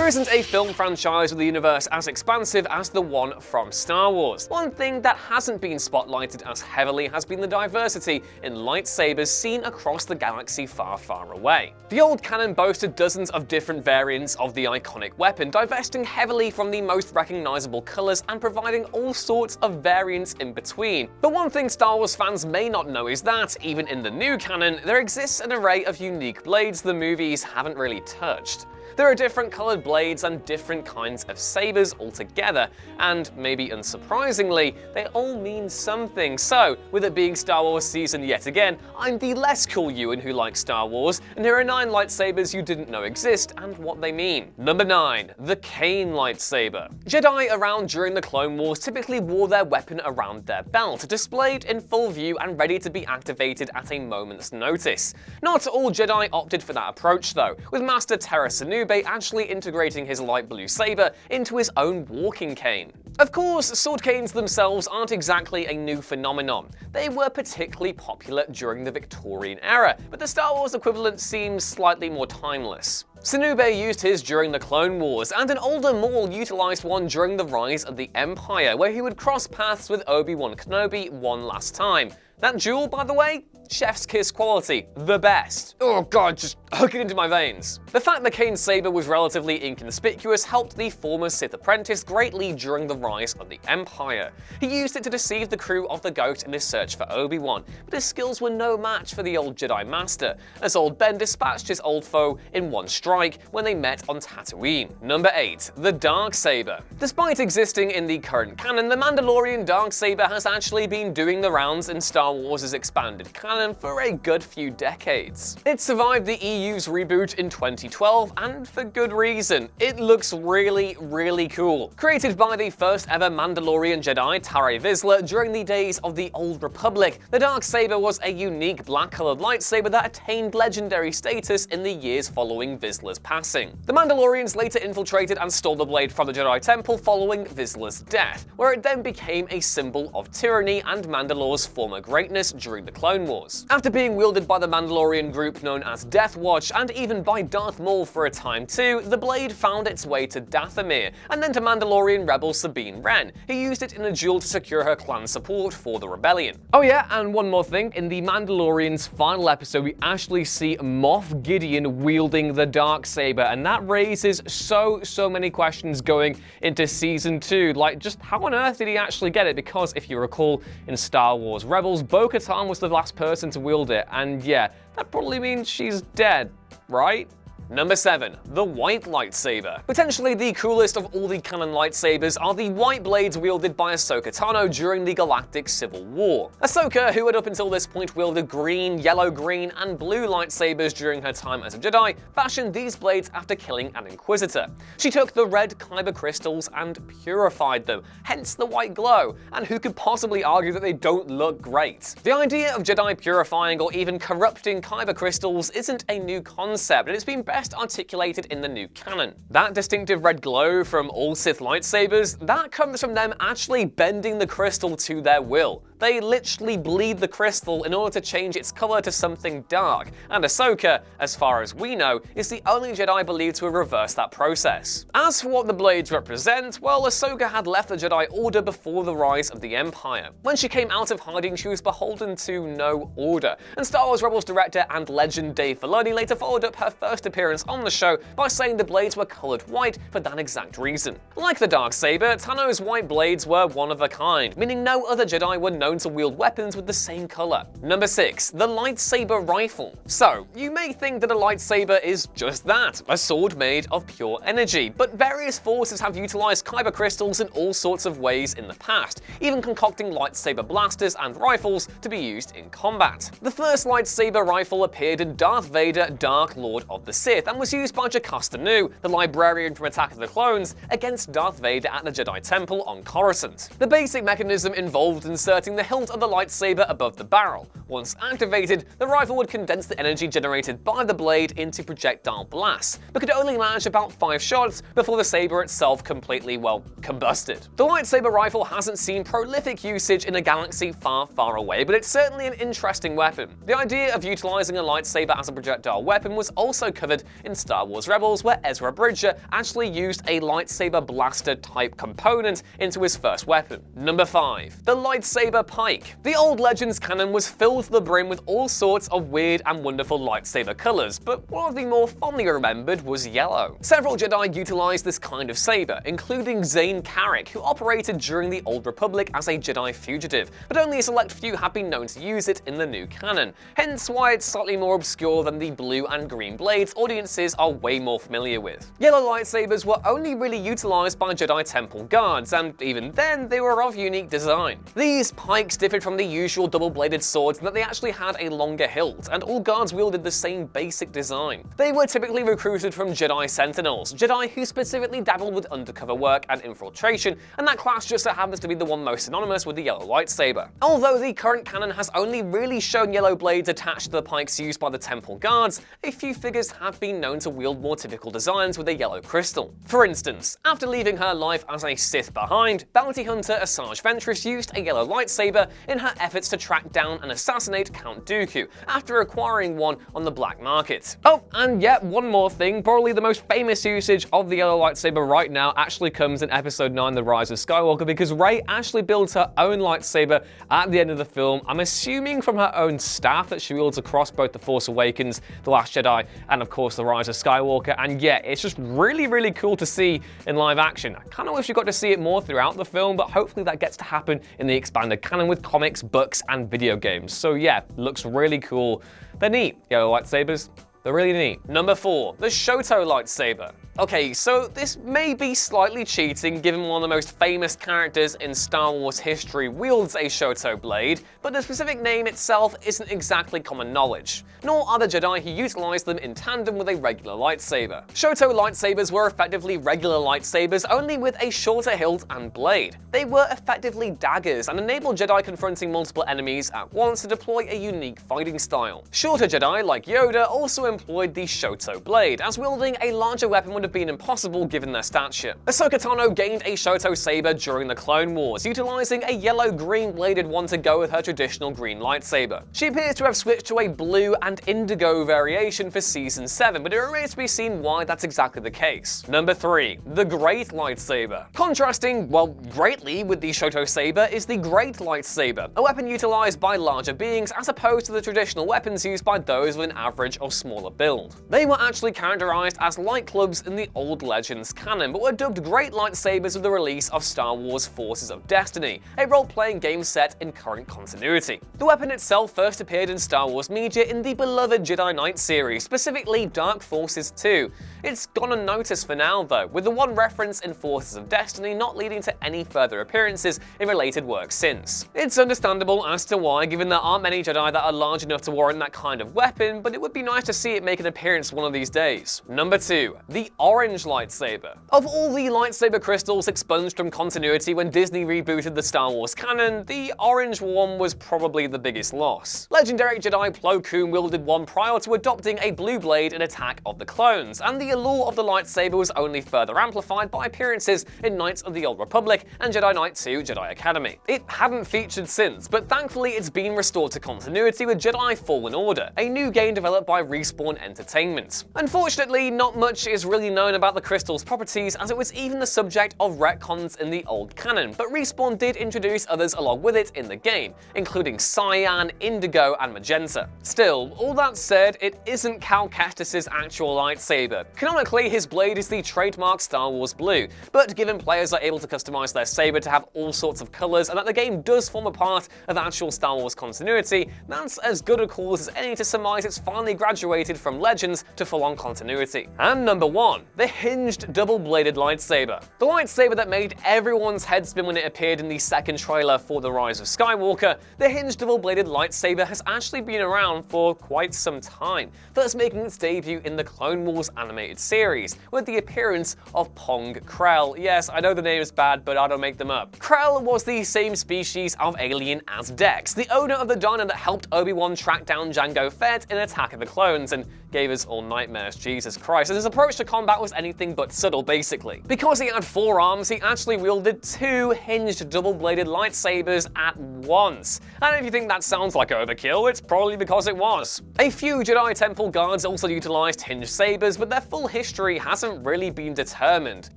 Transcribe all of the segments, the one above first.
There isn't a film franchise with a universe as expansive as the one from Star Wars. One thing that hasn't been spotlighted as heavily has been the diversity in lightsabers seen across the galaxy far, far away. The old canon boasted dozens of different variants of the iconic weapon, divesting heavily from the most recognizable colors and providing all sorts of variants in between. But one thing Star Wars fans may not know is that, even in the new canon, there exists an array of unique blades the movies haven't really touched. There are different colored blades and different kinds of sabers altogether, and maybe unsurprisingly, they all mean something. So, with it being Star Wars season yet again, I'm the less cool Ewan who likes Star Wars, and here are 9 lightsabers you didn't know exist and what they mean. Number 9. The Kane lightsaber. Jedi around during the Clone Wars typically wore their weapon around their belt, displayed in full view and ready to be activated at a moment's notice. Not all Jedi opted for that approach though, with Master Terra Sanube actually integrating his light blue saber into his own walking cane. Of course, sword canes themselves aren't exactly a new phenomenon. They were particularly popular during the Victorian era, but the Star Wars equivalent seems slightly more timeless. Sanube used his during the Clone Wars, and an older Maul utilized one during the rise of the Empire, where he would cross paths with Obi-Wan Kenobi one last time. That duel, by the way, chef's kiss quality, the best. Oh god, just hook it into my veins. The fact the Kane saber was relatively inconspicuous helped the former Sith apprentice greatly during the rise of the Empire. He used it to deceive the crew of the Goat in his search for Obi-Wan, but his skills were no match for the old Jedi Master, as old Ben dispatched his old foe in one strike when they met on Tatooine. Number 8. The Darksaber. Despite existing in the current canon, the Mandalorian Darksaber has actually been doing the rounds in Star Wars' expanded canon for a good few decades. It survived the EU's reboot in 2012, and for good reason. It looks really, really cool. Created by the first ever Mandalorian Jedi, Tare Vizsla, during the days of the Old Republic, the Darksaber was a unique black-colored lightsaber that attained legendary status in the years following Vizsla's passing. The Mandalorians later infiltrated and stole the blade from the Jedi Temple following Vizsla's death, where it then became a symbol of tyranny and Mandalore's former greatness during the Clone Wars. After being wielded by the Mandalorian group known as Death Watch, and even by Darth Maul for a time too, the blade found its way to Dathomir, and then to Mandalorian rebel Sabine Wren, who used it in a duel to secure her clan support for the rebellion. Oh yeah, and one more thing, in the Mandalorian's final episode we actually see Moff Gideon wielding the Darksaber, and that raises so many questions going into season 2, like just how on earth did he actually get it? Because if you recall, in Star Wars Rebels, Bo-Katan was the last person to wield it, and yeah, that probably means she's dead, right? Number 7. The White Lightsaber. Potentially the coolest of all the canon lightsabers are the white blades wielded by Ahsoka Tano during the Galactic Civil War. Ahsoka, who had up until this point wielded green, yellow, green, and blue lightsabers during her time as a Jedi, fashioned these blades after killing an Inquisitor. She took the red kyber crystals and purified them, hence the white glow, and who could possibly argue that they don't look great? The idea of Jedi purifying or even corrupting kyber crystals isn't a new concept, and it's been best articulated in the new canon. That distinctive red glow from all Sith lightsabers, that comes from them actually bending the crystal to their will. They literally bleed the crystal in order to change its color to something dark, and Ahsoka, as far as we know, is the only Jedi believed to have reversed that process. As for what the blades represent, well, Ahsoka had left the Jedi Order before the rise of the Empire. When she came out of hiding, she was beholden to no order, and Star Wars Rebels director and legend Dave Filoni later followed up her first appearance on the show by saying the blades were colored white for that exact reason. Like the Darksaber, Tano's white blades were one of a kind, meaning no other Jedi were known to wield weapons with the same color. Number 6. The Lightsaber Rifle. So, you may think that a lightsaber is just that, a sword made of pure energy, but various forces have utilized kyber crystals in all sorts of ways in the past, even concocting lightsaber blasters and rifles to be used in combat. The first lightsaber rifle appeared in Darth Vader, Dark Lord of the Sith, and was used by Jocasta Nu, the librarian from Attack of the Clones, against Darth Vader at the Jedi Temple on Coruscant. The basic mechanism involved inserting the hilt of the lightsaber above the barrel. Once activated, the rifle would condense the energy generated by the blade into projectile blasts, but could only manage about 5 shots before the saber itself completely, combusted. The lightsaber rifle hasn't seen prolific usage in a galaxy far, far away, but it's certainly an interesting weapon. The idea of utilizing a lightsaber as a projectile weapon was also covered in Star Wars Rebels, where Ezra Bridger actually used a lightsaber blaster type component into his first weapon. Number 5. The lightsaber pike. The old Legends canon was filled to the brim with all sorts of weird and wonderful lightsaber colors, but one of the more fondly remembered was yellow. Several Jedi utilized this kind of saber, including Zane Carrick, who operated during the Old Republic as a Jedi fugitive, but only a select few have been known to use it in the new canon, hence why it's slightly more obscure than the blue and green blades audiences are way more familiar with. Yellow lightsabers were only really utilized by Jedi Temple guards, and even then they were of unique design. These pikes differed from the usual double-bladed swords in that they actually had a longer hilt, and all guards wielded the same basic design. They were typically recruited from Jedi Sentinels, Jedi who specifically dabbled with undercover work and infiltration, and that class just so happens to be the one most synonymous with the yellow lightsaber. Although the current canon has only really shown yellow blades attached to the pikes used by the Temple guards, a few figures have been known to wield more typical designs with a yellow crystal. For instance, after leaving her life as a Sith behind, bounty hunter Asajj Ventress used a yellow lightsaber in her efforts to track down and assassinate Count Dooku, after acquiring one on the black market. Oh, and yet one more thing, probably the most famous usage of the yellow lightsaber right now actually comes in Episode 9, The Rise of Skywalker, because Rey actually builds her own lightsaber at the end of the film. I'm assuming from her own staff that she wields across both The Force Awakens, The Last Jedi, and of course The Rise of Skywalker, and yeah, it's just really, really cool to see in live action. I kind of wish we got to see it more throughout the film, but hopefully that gets to happen in the expanded canon with comics, books, and video games. So yeah, looks really cool. They're neat, yellow lightsabers. They're really neat. Number 4, the Shoto lightsaber. Okay, so this may be slightly cheating given one of the most famous characters in Star Wars history wields a Shoto blade, but the specific name itself isn't exactly common knowledge, nor are the Jedi who utilize them in tandem with a regular lightsaber. Shoto lightsabers were effectively regular lightsabers, only with a shorter hilt and blade. They were effectively daggers and enabled Jedi confronting multiple enemies at once to deploy a unique fighting style. Shorter Jedi, like Yoda, also employed the Shoto blade, as wielding a larger weapon would have been impossible given their stature. Ahsoka Tano gained a Shoto saber during the Clone Wars, utilizing a yellow-green bladed one to go with her traditional green lightsaber. She appears to have switched to a blue and indigo variation for Season 7, but it remains to be seen why that's exactly the case. Number 3, the Great Lightsaber. Contrasting, greatly with the Shoto saber is the Great Lightsaber, a weapon utilized by larger beings as opposed to the traditional weapons used by those with an average or smaller build. They were actually characterized as light clubs in the old Legends canon, but were dubbed Great Lightsabers with the release of Star Wars Forces of Destiny, a role-playing game set in current continuity. The weapon itself first appeared in Star Wars media in the beloved Jedi Knight series, specifically Dark Forces 2. It's gone unnoticed for now though, with the one reference in Forces of Destiny not leading to any further appearances in related work since. It's understandable as to why, given there aren't many Jedi that are large enough to warrant that kind of weapon, but it would be nice to see it make an appearance one of these days. Number 2, the Orange Lightsaber. Of all the lightsaber crystals expunged from continuity when Disney rebooted the Star Wars canon, the orange one was probably the biggest loss. Legendary Jedi Plo Koon wielded one prior to adopting a blue blade in Attack of the Clones, and the allure of the lightsaber was only further amplified by appearances in Knights of the Old Republic and Jedi Knight 2 Jedi Academy. It hadn't featured since, but thankfully it's been restored to continuity with Jedi Fallen Order, a new game developed by Respawn Entertainment. Unfortunately, not much is really known about the crystal's properties, as it was even the subject of retcons in the old canon, but Respawn did introduce others along with it in the game, including cyan, indigo, and magenta. Still, all that said, it isn't Cal Kestis' actual lightsaber. Canonically, his blade is the trademark Star Wars blue, but given players are able to customize their saber to have all sorts of colors, and that the game does form a part of actual Star Wars continuity, that's as good a cause as any to surmise it's finally graduated from Legends to full-on continuity. And number 1, the hinged double-bladed lightsaber. The lightsaber that made everyone's head spin when it appeared in the second trailer for The Rise of Skywalker, the hinged double-bladed lightsaber has actually been around for quite some time, first making its debut in the Clone Wars animated series, with the appearance of Pong Krell. Yes, I know the name is bad, but I don't make them up. Krell was the same species of alien as Dex, the owner of the diner that helped Obi-Wan track down Jango Fett in Attack of the Clones and gave us all nightmares, Jesus Christ. And his approach to combat was anything but subtle, basically. Because he had 4 arms, he actually wielded 2 hinged double-bladed lightsabers at once. And if you think that sounds like overkill, it's probably because it was. A few Jedi Temple guards also utilized hinged sabers, but their full history hasn't really been determined.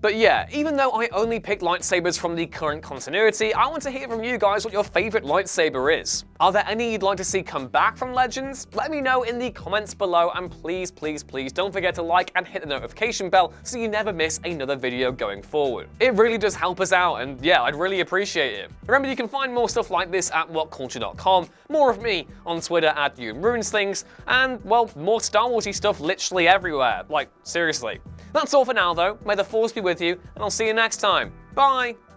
But yeah, even though I only picked lightsabers from the current continuity, I want to hear from you guys what your favorite lightsaber is. Are there any you'd like to see come back from Legends? Let me know in the comments below, and please, please, please don't forget to like and hit the notification bell so you never miss another video going forward. It really does help us out, and yeah, I'd really appreciate it. Remember, you can find more stuff like this at whatculture.com, more of me on Twitter at YouRuinsThings, and, well, more Star Warsy stuff literally everywhere. Like, seriously. That's all for now, though. May the Force be with you, and I'll see you next time. Bye!